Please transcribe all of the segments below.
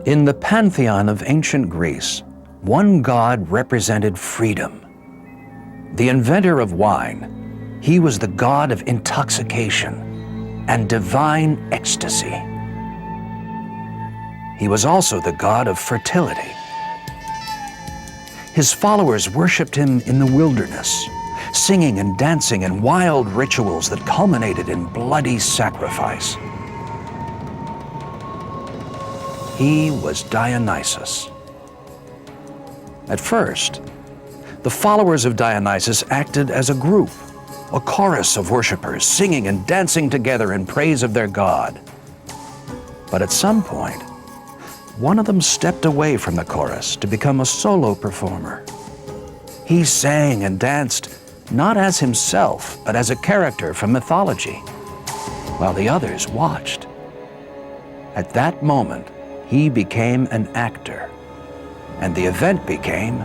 In the pantheon of ancient Greece, one god represented freedom. The inventor of wine, he was the god of intoxication and divine ecstasy. He was also the god of fertility. His followers worshipped him in the wilderness, singing and dancing in wild rituals that culminated in bloody sacrifice. He was Dionysus. At first, the followers of Dionysus acted as a group, a chorus of worshipers singing and dancing together in praise of their god. But at some point, one of them stepped away from the chorus to become a solo performer. He sang and danced not as himself, but as a character from mythology, while the others watched. At that moment, he became an actor, and the event became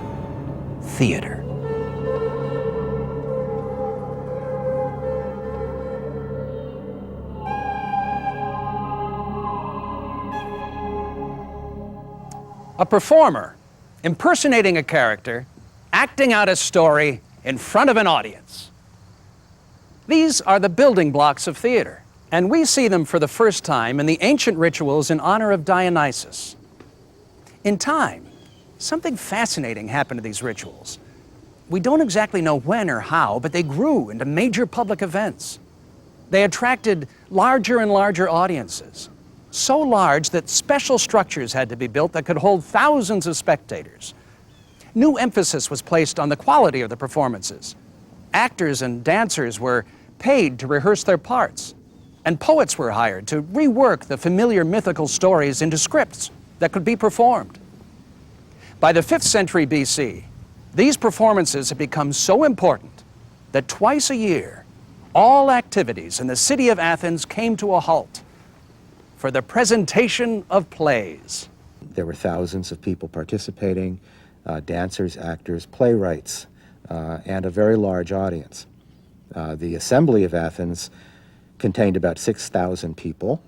theater. A performer impersonating a character, acting out a story in front of an audience. These are the building blocks of theater, and we see them for the first time in the ancient rituals in honor of Dionysus. In time, something fascinating happened to these rituals. We don't exactly know when or how, but they grew into major public events. They attracted larger and larger audiences, so large that special structures had to be built that could hold thousands of spectators. New emphasis was placed on the quality of the performances. Actors and dancers were paid to rehearse their parts, and poets were hired to rework the familiar mythical stories into scripts that could be performed. By the 5th century BC, these performances had become so important that twice a year, all activities in the city of Athens came to a halt for the presentation of plays. There were thousands of people participating, dancers, actors, playwrights, and a very large audience. The Assembly of Athens contained about 6,000 people,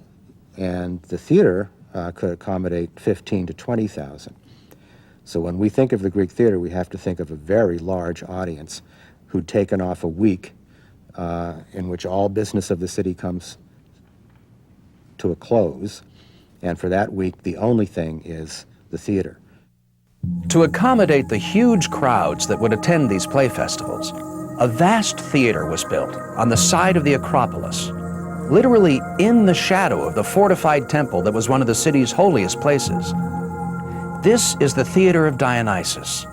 and the theater could accommodate 15 to 20,000. So when we think of the Greek theater, we have to think of a very large audience who'd taken off a week in which all business of the city comes to a close, and for that week, the only thing is the theater. To accommodate the huge crowds that would attend these play festivals, a vast theater was built on the side of the Acropolis, literally in the shadow of the fortified temple that was one of the city's holiest places. This is the Theater of Dionysus.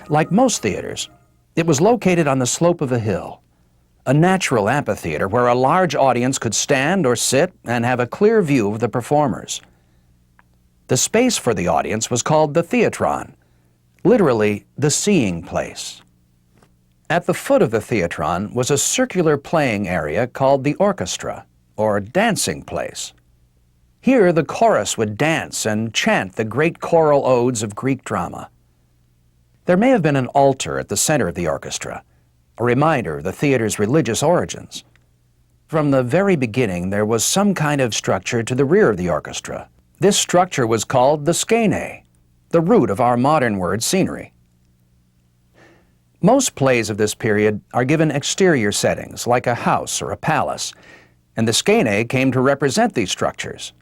Like most theaters, it was located on the slope of a hill, a natural amphitheater where a large audience could stand or sit and have a clear view of the performers. The space for the audience was called the theatron, literally the seeing place. At the foot of the theatron was a circular playing area called the orchestra, or dancing place. Here the chorus would dance and chant the great choral odes of Greek drama. There may have been an altar at the center of the orchestra, a reminder of the theater's religious origins. From the very beginning, there was some kind of structure to the rear of the orchestra. This structure was called the skene, the root of our modern word scenery. Most plays of this period are given exterior settings, like a house or a palace, and the skene came to represent these structures.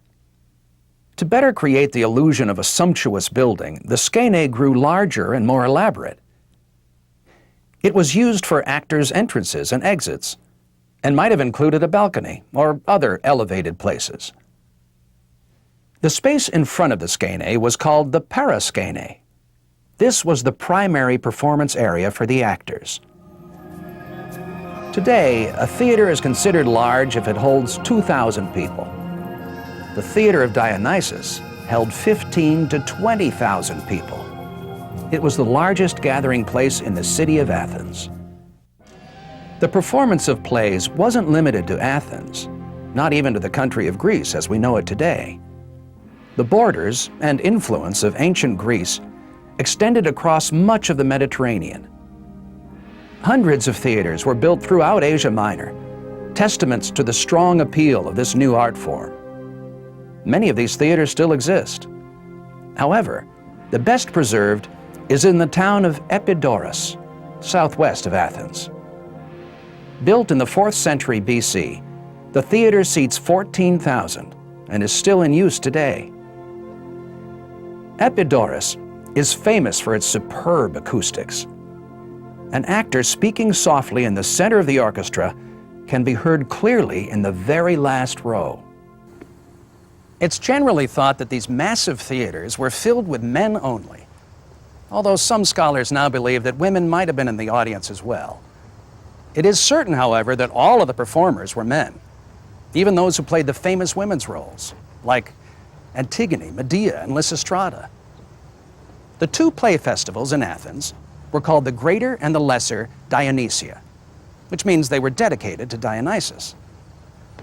To better create the illusion of a sumptuous building, the skene grew larger and more elaborate. It was used for actors' entrances and exits, and might have included a balcony or other elevated places. The space in front of the skene was called the paraskene. This was the primary performance area for the actors. Today, a theater is considered large if it holds 2,000 people. The Theater of Dionysus held 15 to 20,000 people. It was the largest gathering place in the city of Athens. The performance of plays wasn't limited to Athens, not even to the country of Greece as we know it today. The borders and influence of ancient Greece extended across much of the Mediterranean. Hundreds of theaters were built throughout Asia Minor, testaments to the strong appeal of this new art form. Many of these theaters still exist, However, the best preserved is in the town of Epidaurus, southwest of Athens. Built in the 4th century BC, the theater seats 14,000 and is still in use today. Epidaurus is famous for its superb acoustics. An actor speaking softly in the center of the orchestra can be heard clearly in the very last row. It's generally thought that these massive theaters were filled with men only, although some scholars now believe that women might have been in the audience as well. It is certain, however, that all of the performers were men, even those who played the famous women's roles, like Antigone, Medea, and Lysistrata. The 2 play festivals in Athens were called the Greater and the Lesser Dionysia, which means they were dedicated to Dionysus.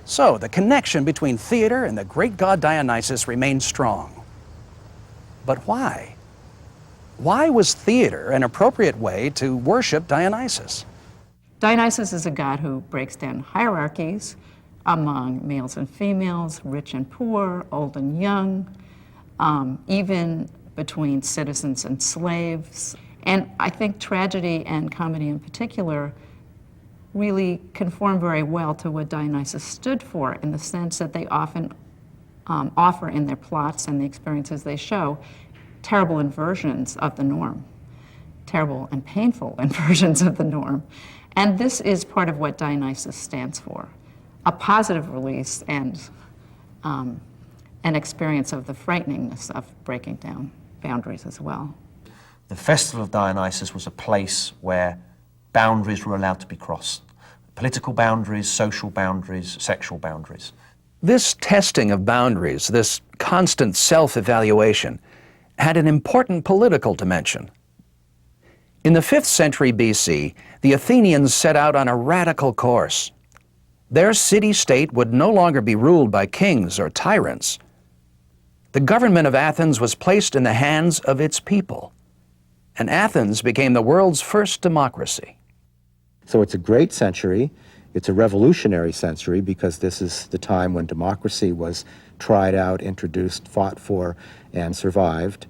So the connection between theater and the great god Dionysus remained strong. But why? Why was theater an appropriate way to worship Dionysus? Dionysus is a god who breaks down hierarchies among males and females, rich and poor, old and young, even between citizens and slaves. And I think tragedy and comedy in particular really conform very well to what Dionysus stood for, in the sense that they often offer in their plots and the experiences they show terrible inversions of the norm, terrible and painful inversions of the norm. And this is part of what Dionysus stands for, a positive release and an experience of the frighteningness of breaking down boundaries as well. The Festival of Dionysus was a place where boundaries were allowed to be crossed. Political boundaries, social boundaries, sexual boundaries. This testing of boundaries, this constant self-evaluation, had an important political dimension. In the 5th century BC, the Athenians set out on a radical course. Their city-state would no longer be ruled by kings or tyrants. The government of Athens was placed in the hands of its people, and Athens became the world's first democracy. So it's a great century. It's a revolutionary century because this is the time when democracy was tried out, introduced, fought for, and survived.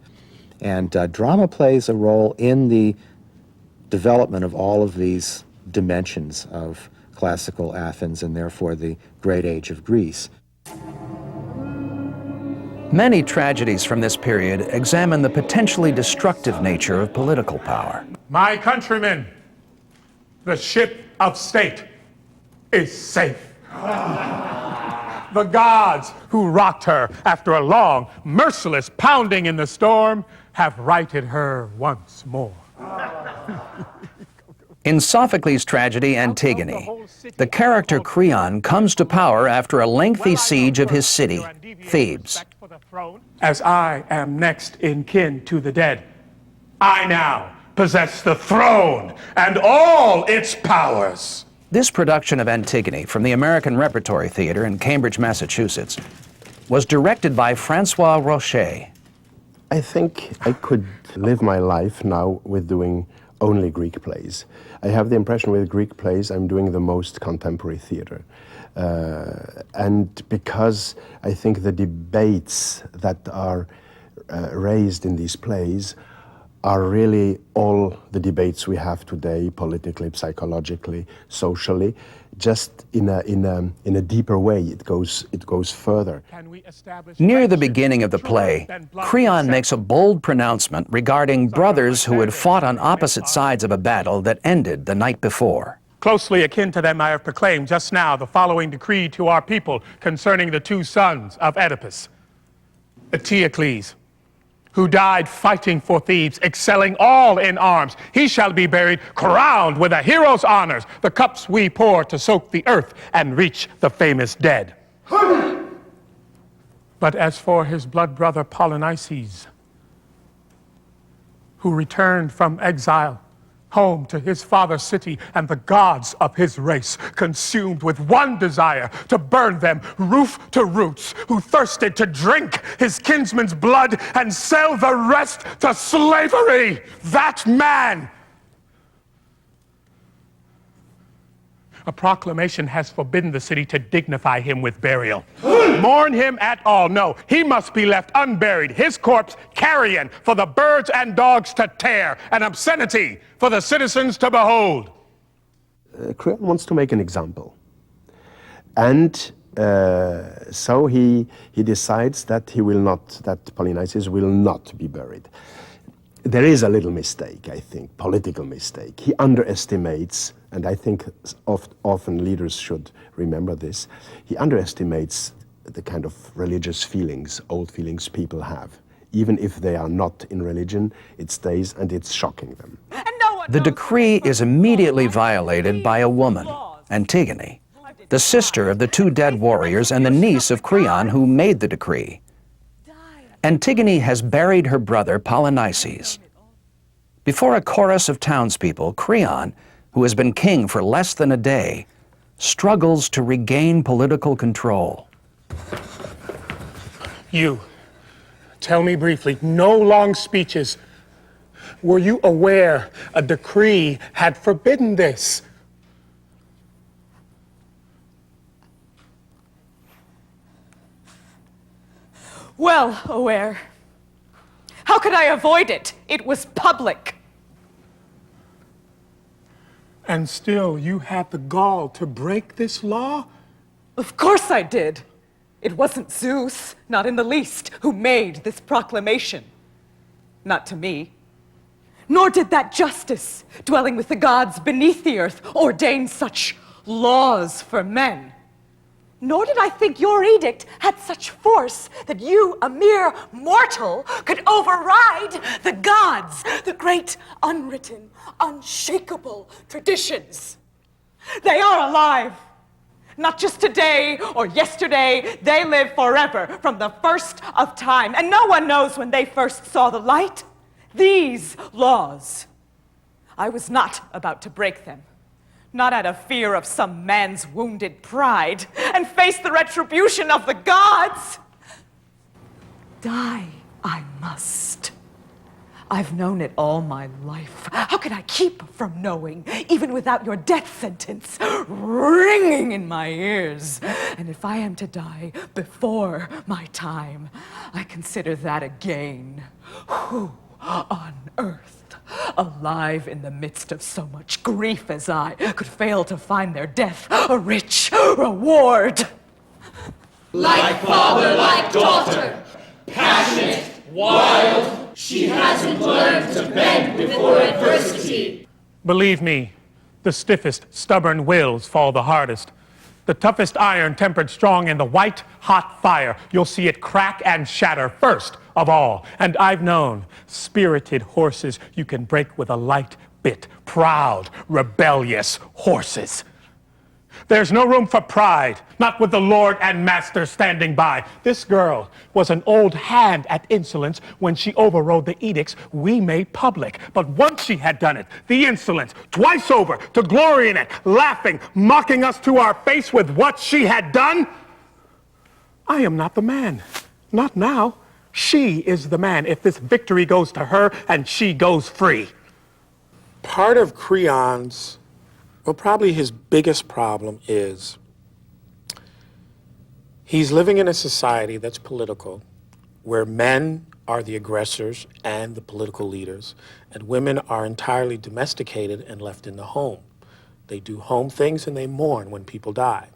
And drama plays a role in the development of all of these dimensions of classical Athens and therefore the great age of Greece. Many tragedies from this period examine the potentially destructive nature of political power. My countrymen, the ship of state is safe. The gods who rocked her after a long, merciless pounding in the storm have righted her once more. In Sophocles' tragedy Antigone, the character Creon comes to power after a lengthy siege of his city, Thebes. As I am next in kin to the dead, I now possess the throne and all its powers. This production of Antigone from the American Repertory Theater in Cambridge, Massachusetts, was directed by Francois Rocher. I think I could live my life now with doing only Greek plays. I have the impression with Greek plays I'm doing the most contemporary theater. And because I think the debates that are raised in these plays are really all the debates we have today, politically, psychologically, socially, just in a deeper way. It goes further. Near the beginning of the play, Creon makes a bold pronouncement regarding brothers who had fought on opposite sides of a battle that ended the night before. Closely akin to them, I have proclaimed just now the following decree to our people concerning the 2 sons of Oedipus. Eteocles, who died fighting for Thebes, excelling all in arms. He shall be buried, crowned with a hero's honors, the cups we pour to soak the earth and reach the famous dead. But as for his blood brother Polynices, who returned from exile home to his father's city and the gods of his race, consumed with one desire, to burn them roof to roots, who thirsted to drink his kinsman's blood and sell the rest to slavery. That man A proclamation has forbidden the city to dignify him with burial. Mourn him at all. No, he must be left unburied, his corpse carrion for the birds and dogs to tear, an obscenity for the citizens to behold. Creon wants to make an example. And so he decides that Polynices will not be buried. There is a little mistake, I think, political mistake. He underestimates, and I think often leaders should remember this, he underestimates the kind of religious feelings, old feelings people have. Even if they are not in religion, it stays and it's shocking them. The decree is immediately violated by a woman, Antigone, the sister of the two dead warriors and the niece of Creon who made the decree. Antigone has buried her brother Polynices. Before a chorus of townspeople, Creon, who has been king for less than a day, struggles to regain political control. You, tell me briefly, no long speeches. Were you aware a decree had forbidden this? Well aware. How could I avoid it? It was public. And still, you had the gall to break this law? Of course I did. It wasn't Zeus, not in the least, who made this proclamation. Not to me. Nor did that justice, dwelling with the gods beneath the earth, ordain such laws for men. Nor did I think your edict had such force that you, a mere mortal, could override the gods, the great unwritten, unshakable traditions. They are alive. Not just today or yesterday, they live forever from the first of time. And no one knows when they first saw the light. These laws, I was not about to break them. Not out of fear of some man's wounded pride, and face the retribution of the gods. Die I must. I've known it all my life. How could I keep from knowing, even without your death sentence ringing in my ears? And if I am to die before my time, I consider that a gain. Who on earth, alive in the midst of so much grief as I, could fail to find their death a rich reward? Like father, like daughter, passionate, wild, she hasn't learned to bend before adversity. Believe me, the stiffest, stubborn wills fall the hardest. The toughest iron tempered strong in the white, hot fire. You'll see it crack and shatter first of all. And I've known spirited horses you can break with a light bit. Proud, rebellious horses. There's no room for pride, not with the Lord and Master standing by. This girl was an old hand at insolence when she overrode the edicts we made public. But once she had done it, the insolence, twice over, to glory in it, laughing, mocking us to our face with what she had done. I am not the man. Not now. She is the man if this victory goes to her and she goes free. Part of Creon's, well, probably his biggest problem is he's living in a society that's political, where men are the aggressors and the political leaders, and women are entirely domesticated and left in the home. They do home things and they mourn when people die.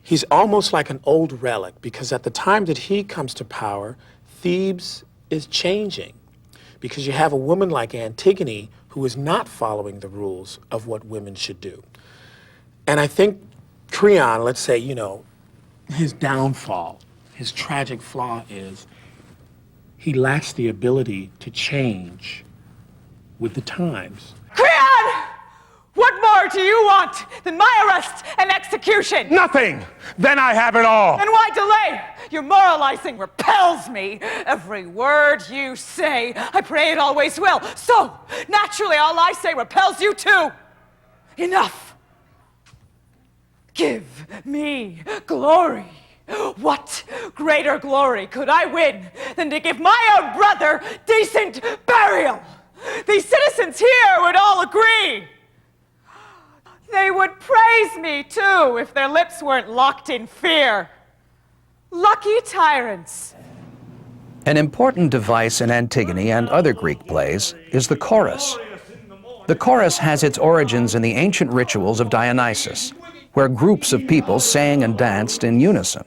He's almost like an old relic, because at the time that he comes to power, Thebes is changing, because you have a woman like Antigone who is not following the rules of what women should do. And I think Creon, let's say, his downfall, his tragic flaw is he lacks the ability to change with the times. Creon! What more do you want than my arrest and execution? Nothing! Then I have it all! And why delay? Your moralizing repels me. Every word you say, I pray it always will. So, naturally, all I say repels you too. Enough. Give me glory. What greater glory could I win than to give my own brother decent burial? These citizens here would all agree. They would praise me, too, if their lips weren't locked in fear. Lucky tyrants. An important device in Antigone and other Greek plays is the chorus. The chorus has its origins in the ancient rituals of Dionysus, where groups of people sang and danced in unison.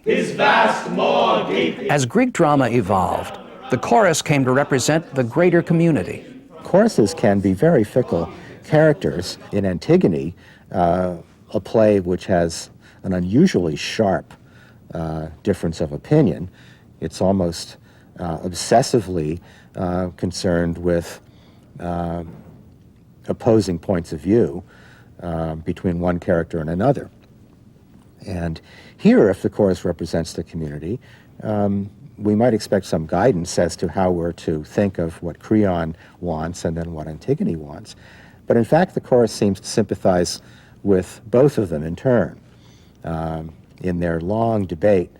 As Greek drama evolved, the chorus came to represent the greater community. Choruses can be very fickle characters. In Antigone, a play which has an unusually sharp difference of opinion, it's almost obsessively concerned with opposing points of view between one character and another. And here, if the chorus represents the community, we might expect some guidance as to how we're to think of what Creon wants and then what Antigone wants. But in fact, the chorus seems to sympathize with both of them in turn. In their long debate,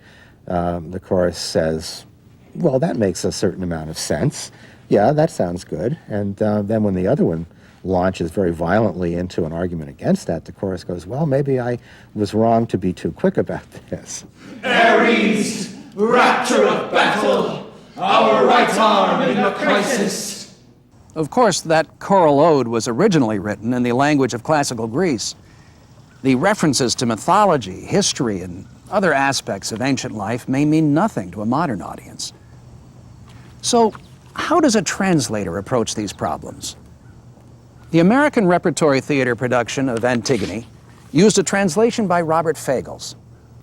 the chorus says, well, that makes a certain amount of sense. Yeah, that sounds good. And then when the other one launches very violently into an argument against that, the chorus goes, well, maybe I was wrong to be too quick about this. Ares, rapture of battle, our right arm in a crisis. Of course, that choral ode was originally written in the language of classical Greece. The references to mythology, history, and other aspects of ancient life may mean nothing to a modern audience. So, how does a translator approach these problems? The American Repertory Theater production of Antigone used a translation by Robert Fagles.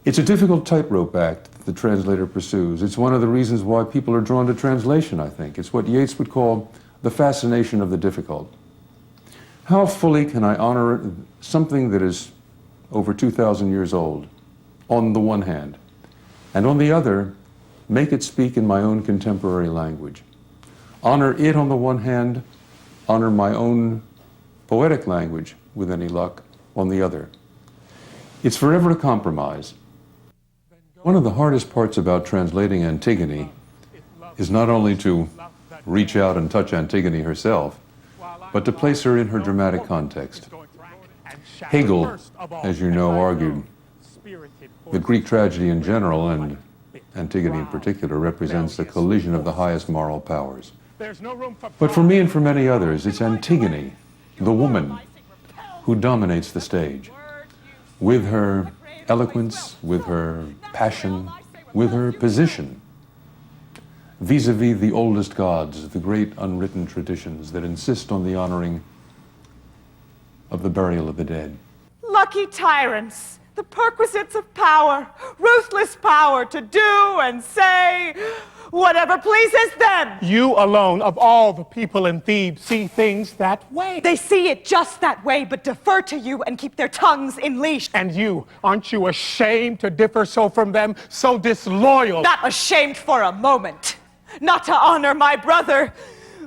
It's a difficult tightrope act that the translator pursues. It's one of the reasons why people are drawn to translation, I think. It's what Yeats would call the fascination of the difficult. How fully can I honor something that is over 2,000 years old, on the one hand, and on the other, make it speak in my own contemporary language? Honor it on the one hand, honor my own poetic language, with any luck, on the other. It's forever a compromise. One of the hardest parts about translating Antigone is not only to reach out and touch Antigone herself, but to place her in her dramatic context. Hegel, as you know, argued that Greek tragedy in general, and Antigone in particular, represents the collision of the highest moral powers. But for me and for many others, it's Antigone, the woman, who dominates the stage. With her eloquence, with her passion, with her position, vis-a-vis the oldest gods, the great unwritten traditions that insist on the honoring of the burial of the dead. Lucky tyrants, the perquisites of power, ruthless power to do and say whatever pleases them. You alone, of all the people in Thebes, see things that way. They see it just that way, but defer to you and keep their tongues in leash. And you, aren't you ashamed to differ so from them, so disloyal? Not ashamed for a moment. Not to honor my brother,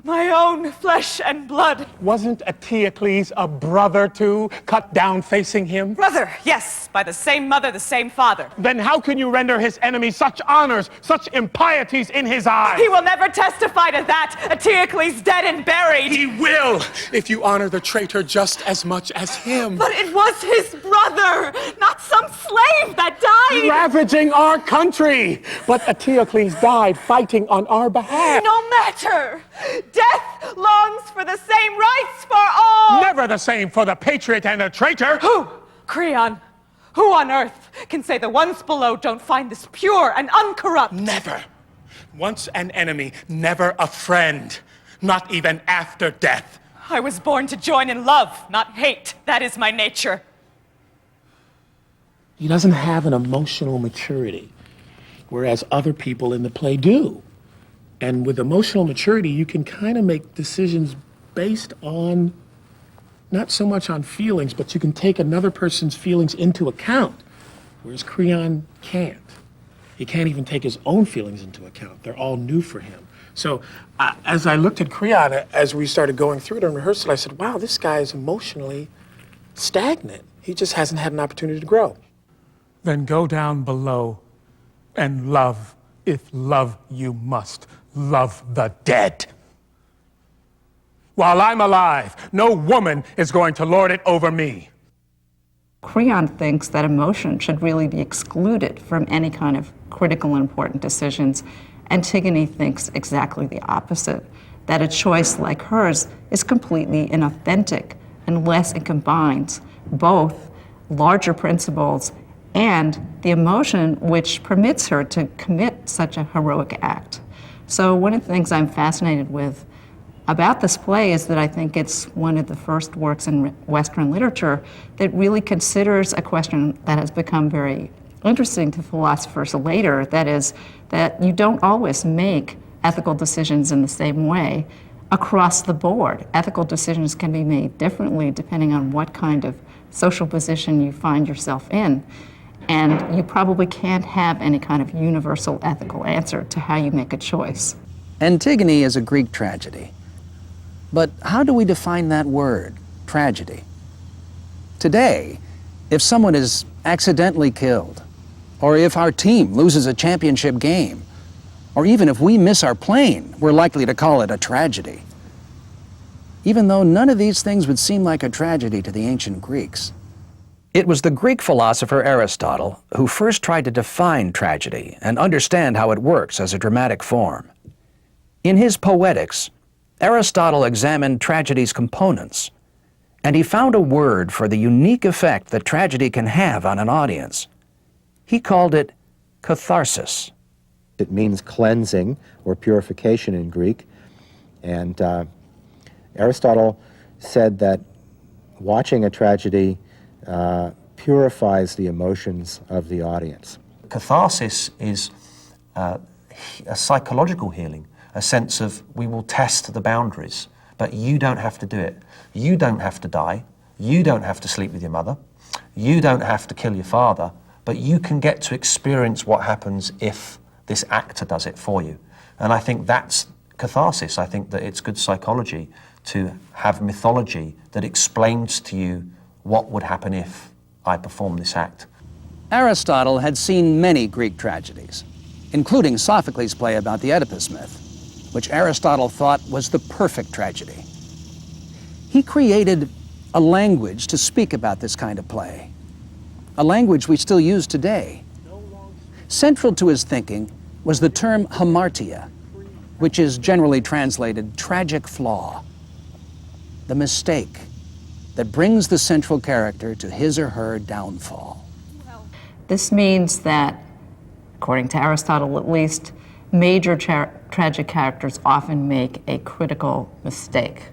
my own flesh and blood. Wasn't Eteocles a brother too, cut down facing him? Brother, yes, by the same mother, the same father. Then how can you render his enemy such honors, such impieties in his eyes? He will never testify to that. Eteocles dead and buried. He will, if you honor the traitor just as much as him. But it was his brother, not some slave that died. Ravaging our country. But Eteocles died fighting on our behalf. No matter. Death longs for the same rights for all. Never the same for the patriot and the traitor. Who? Creon. Who on earth can say the ones below don't find this pure and uncorrupt? Never. Once an enemy, never a friend. Not even after death. I was born to join in love, not hate. That is my nature. He doesn't have an emotional maturity, whereas other people in the play do. And with emotional maturity, you can kind of make decisions based on, not so much on feelings, but you can take another person's feelings into account, whereas Creon can't. He can't even take his own feelings into account. They're all new for him. So as I looked at Creon, as we started going through it in rehearsal, I said, wow, this guy is emotionally stagnant. He just hasn't had an opportunity to grow. Then go down below and love, if love you must. Love the dead. While I'm alive, no woman is going to lord it over me. Creon thinks that emotion should really be excluded from any kind of critical and important decisions. Antigone thinks exactly the opposite, that a choice like hers is completely inauthentic unless it combines both larger principles and the emotion which permits her to commit such a heroic act. So one of the things I'm fascinated with about this play is that I think it's one of the first works in Western literature that really considers a question that has become very interesting to philosophers later, that is, that you don't always make ethical decisions in the same way across the board. Ethical decisions can be made differently depending on what kind of social position you find yourself in. And you probably can't have any kind of universal ethical answer to how you make a choice. Antigone is a Greek tragedy. But how do we define that word, tragedy? Today, if someone is accidentally killed, or if our team loses a championship game, or even if we miss our plane, we're likely to call it a tragedy. Even though none of these things would seem like a tragedy to the ancient Greeks. It was the Greek philosopher Aristotle who first tried to define tragedy and understand how it works as a dramatic form. In his Poetics, Aristotle examined tragedy's components, and he found a word for the unique effect that tragedy can have on an audience. He called it catharsis. It means cleansing or purification in Greek, and Aristotle said that watching a tragedy purifies the emotions of the audience. Catharsis is a psychological healing, a sense of we will test the boundaries, but you don't have to do it. You don't have to die. You don't have to sleep with your mother. You don't have to kill your father, but you can get to experience what happens if this actor does it for you. And I think that's catharsis. I think that it's good psychology to have mythology that explains to you what would happen if I perform this act. Aristotle had seen many Greek tragedies, including Sophocles' play about the Oedipus myth, which Aristotle thought was the perfect tragedy. He created a language to speak about this kind of play, a language we still use today. Central to his thinking was the term hamartia, which is generally translated tragic flaw, the mistake that brings the central character to his or her downfall. This means that, according to Aristotle at least, major tragic characters often make a critical mistake.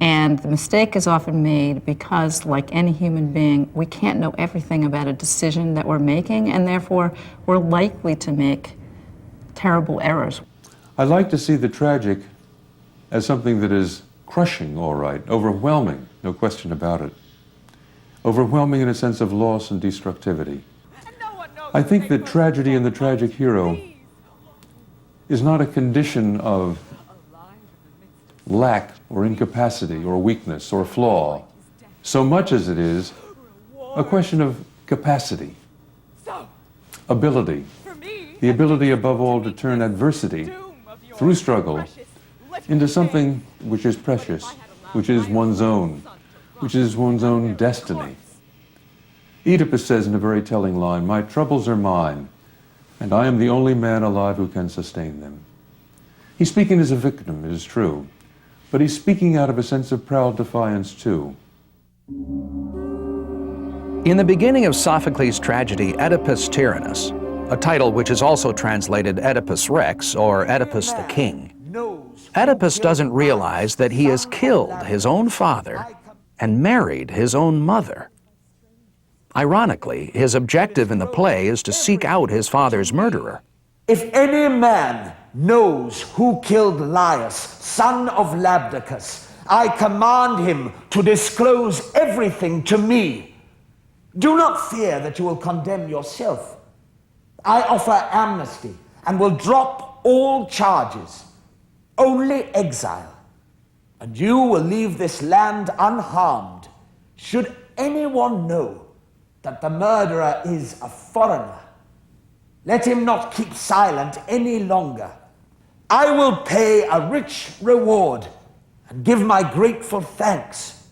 And the mistake is often made because, like any human being, we can't know everything about a decision that we're making, and therefore we're likely to make terrible errors. I like to see the tragic as something that is crushing, all right, overwhelming, no question about it. Overwhelming in a sense of loss and destructivity. I think that tragedy and the tragic hero is not a condition of lack or incapacity or weakness or flaw, so much as it is a question of capacity, ability, the ability above all to turn adversity through struggle into something which is precious, which is one's own destiny. Oedipus says in a very telling line, "My troubles are mine, and I am the only man alive who can sustain them." He's speaking as a victim, it is true, but he's speaking out of a sense of proud defiance too. In the beginning of Sophocles' tragedy Oedipus Tyrannus, a title which is also translated Oedipus Rex or Oedipus the King, Oedipus doesn't realize that he has killed his own father and married his own mother. Ironically, his objective in the play is to seek out his father's murderer. If any man knows who killed Laius, son of Labdacus, I command him to disclose everything to me. Do not fear that you will condemn yourself. I offer amnesty and will drop all charges. Only exile, and you will leave this land unharmed. Should anyone know that the murderer is a foreigner, let him not keep silent any longer. I will pay a rich reward and give my grateful thanks.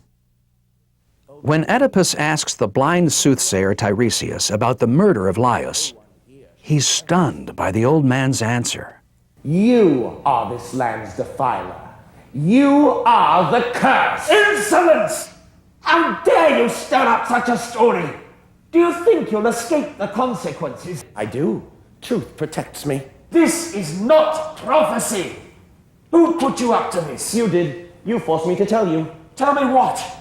When Oedipus asks the blind soothsayer Tiresias about the murder of Laius, he's stunned by the old man's answer. You are this land's defiler. You are the curse. Insolence! How dare you stir up such a story? Do you think you'll escape the consequences? I do. Truth protects me. This is not prophecy. Who put you up to this? You did. You forced me to tell you. Tell me what?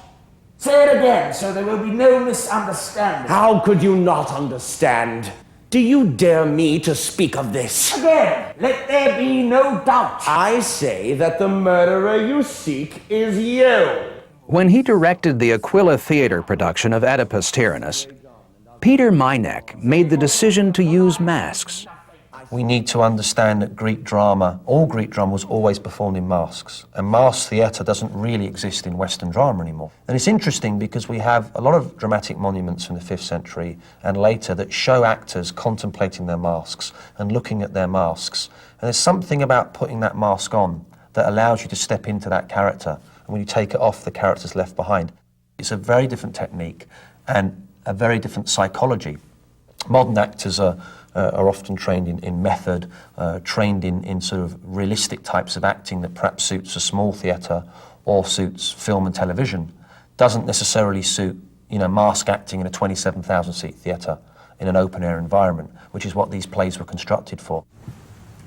Say it again so there will be no misunderstanding. How could you not understand? Do you dare me to speak of this? Again, let there be no doubt. I say that the murderer you seek is you. When he directed the Aquila Theater production of Oedipus Tyrannus, Peter Meineck made the decision to use masks. We need to understand that Greek drama, all Greek drama was always performed in masks. And masked theatre doesn't really exist in Western drama anymore. And it's interesting because we have a lot of dramatic monuments from the 5th century and later that show actors contemplating their masks and looking at their masks. And there's something about putting that mask on that allows you to step into that character. And when you take it off, the character's left behind. It's a very different technique and a very different psychology. Modern actors are often trained in method, trained in sort of realistic types of acting that perhaps suits a small theatre or suits film and television. Doesn't necessarily suit, mask acting in a 27,000 seat theatre in an open air environment, which is what these plays were constructed for.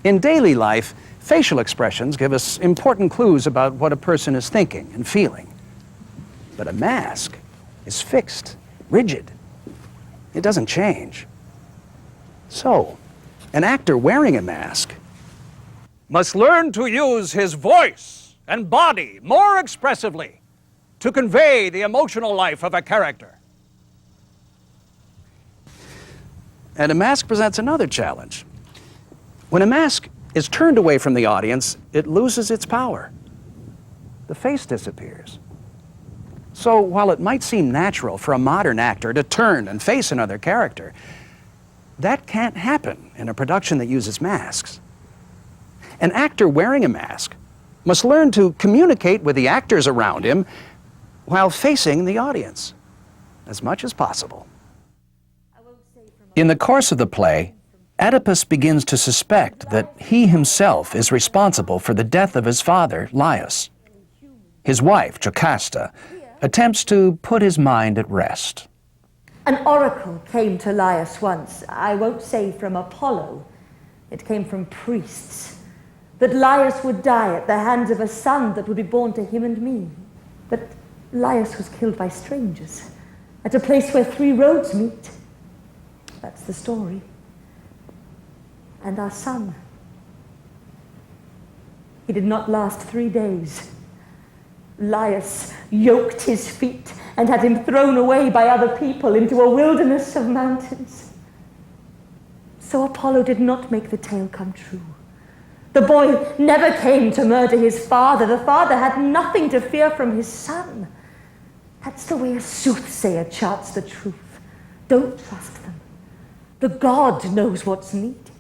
In daily life, facial expressions give us important clues about what a person is thinking and feeling. But a mask is fixed, rigid. It doesn't change. So, an actor wearing a mask must learn to use his voice and body more expressively to convey the emotional life of a character. And a mask presents another challenge. When a mask is turned away from the audience, it loses its power. The face disappears. So while it might seem natural for a modern actor to turn and face another character, that can't happen in a production that uses masks. An actor wearing a mask must learn to communicate with the actors around him while facing the audience as much as possible. In the course of the play, Oedipus begins to suspect that he himself is responsible for the death of his father, Laius. His wife, Jocasta, attempts to put his mind at rest. An oracle came to Laius once, I won't say from Apollo, it came from priests, that Laius would die at the hands of a son that would be born to him and me. But Laius was killed by strangers, at a place where 3 roads meet. That's the story. And our son. He did not last 3 days. Laius yoked his feet and had him thrown away by other people into a wilderness of mountains. So Apollo did not make the tale come true. The boy never came to murder his father. The father had nothing to fear from his son. That's the way a soothsayer charts the truth. Don't trust them. The god knows what's needed.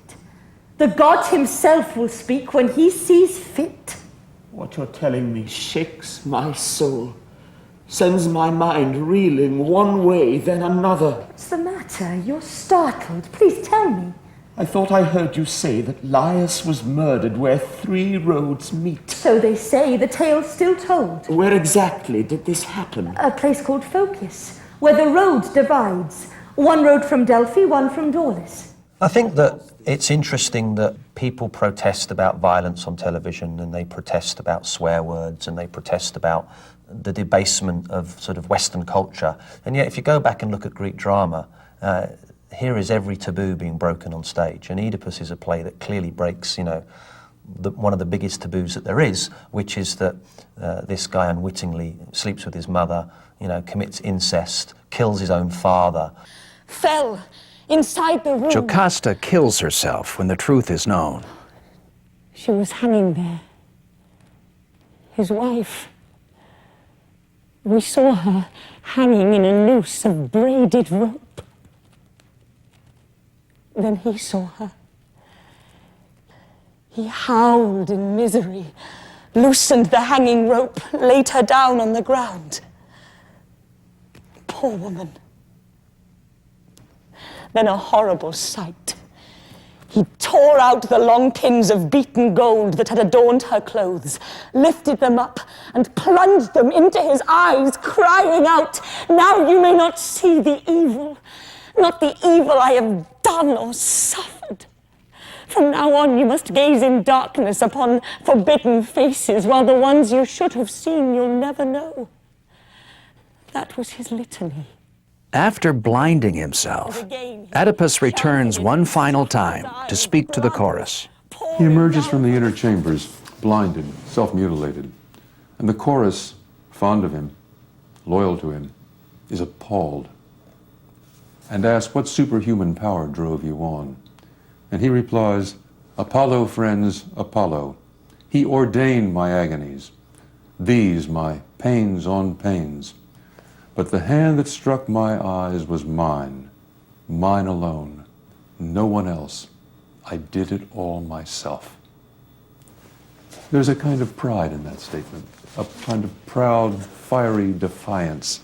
The god himself will speak when he sees fit. What you're telling me shakes my soul, sends my mind reeling one way, then another. What's the matter? You're startled. Please tell me. I thought I heard you say that Laius was murdered where 3 roads meet. So they say. The tale's still told. Where exactly did this happen? A place called Phocis, where the road divides. One road from Delphi, one from Daulis. I think that it's interesting that people protest about violence on television and they protest about swear words and they protest about the debasement of sort of Western culture. And yet if you go back and look at Greek drama, here is every taboo being broken on stage. And Oedipus is a play that clearly breaks, one of the biggest taboos that there is, which is that this guy unwittingly sleeps with his mother, commits incest, kills his own father. Fell inside the room. Jocasta kills herself when the truth is known. She was hanging there. His wife. We saw her hanging in a noose of braided rope. Then he saw her. He howled in misery, loosened the hanging rope, laid her down on the ground. poor woman. Then a horrible sight. He tore out the long pins of beaten gold that had adorned her clothes, lifted them up, and plunged them into his eyes, crying out, "Now you may not see the evil, not the evil I have done or suffered. From now on you must gaze in darkness upon forbidden faces, while the ones you should have seen you'll never know." That was his litany. After blinding himself, Oedipus returns one final time to speak to the chorus. He emerges from the inner chambers, blinded, self-mutilated. And the chorus, fond of him, loyal to him, is appalled and asks what superhuman power drove you on. And he replies, "Apollo, friends, Apollo. He ordained my agonies, these my pains on pains. But the hand that struck my eyes was mine, mine alone, no one else. I did it all myself." There's a kind of pride in that statement, a kind of proud, fiery defiance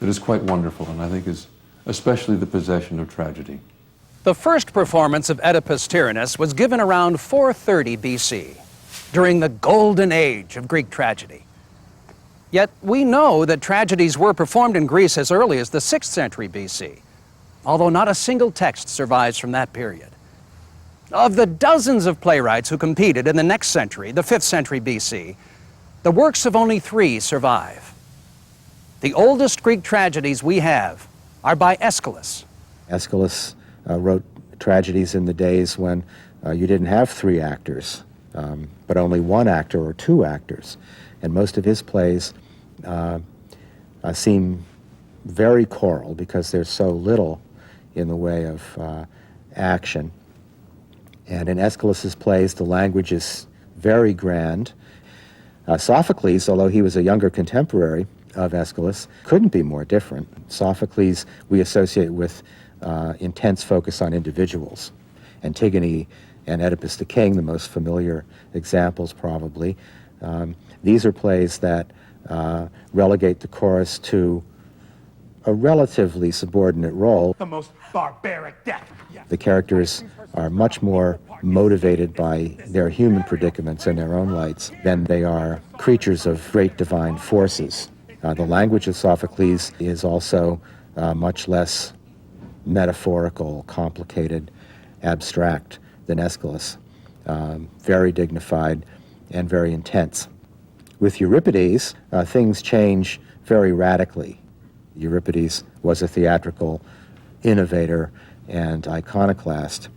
that is quite wonderful, and I think is especially the possession of tragedy. The first performance of Oedipus Tyrannus was given around 430 BC, during the golden age of Greek tragedy. Yet we know that tragedies were performed in Greece as early as the 6th century BC, although not a single text survives from that period. Of the dozens of playwrights who competed in the next century, the 5th century BC, the works of only 3 survive. The oldest Greek tragedies we have are by Aeschylus. Aeschylus wrote tragedies in the days when you didn't have 3 actors, but only 1 actor or 2 actors. And most of his plays seem very choral because there's so little in the way of action. And in Aeschylus's plays, the language is very grand. Sophocles, although he was a younger contemporary of Aeschylus, couldn't be more different. Sophocles we associate with intense focus on individuals. Antigone and Oedipus the King, the most familiar examples probably. These are plays that relegate the chorus to a relatively subordinate role. The most barbaric death. The characters are much more motivated by their human predicaments and their own lights than they are creatures of great divine forces. The language of Sophocles is also much less metaphorical, complicated, abstract than Aeschylus. Very dignified and very intense. With Euripides, things change very radically. Euripides was a theatrical innovator and iconoclast.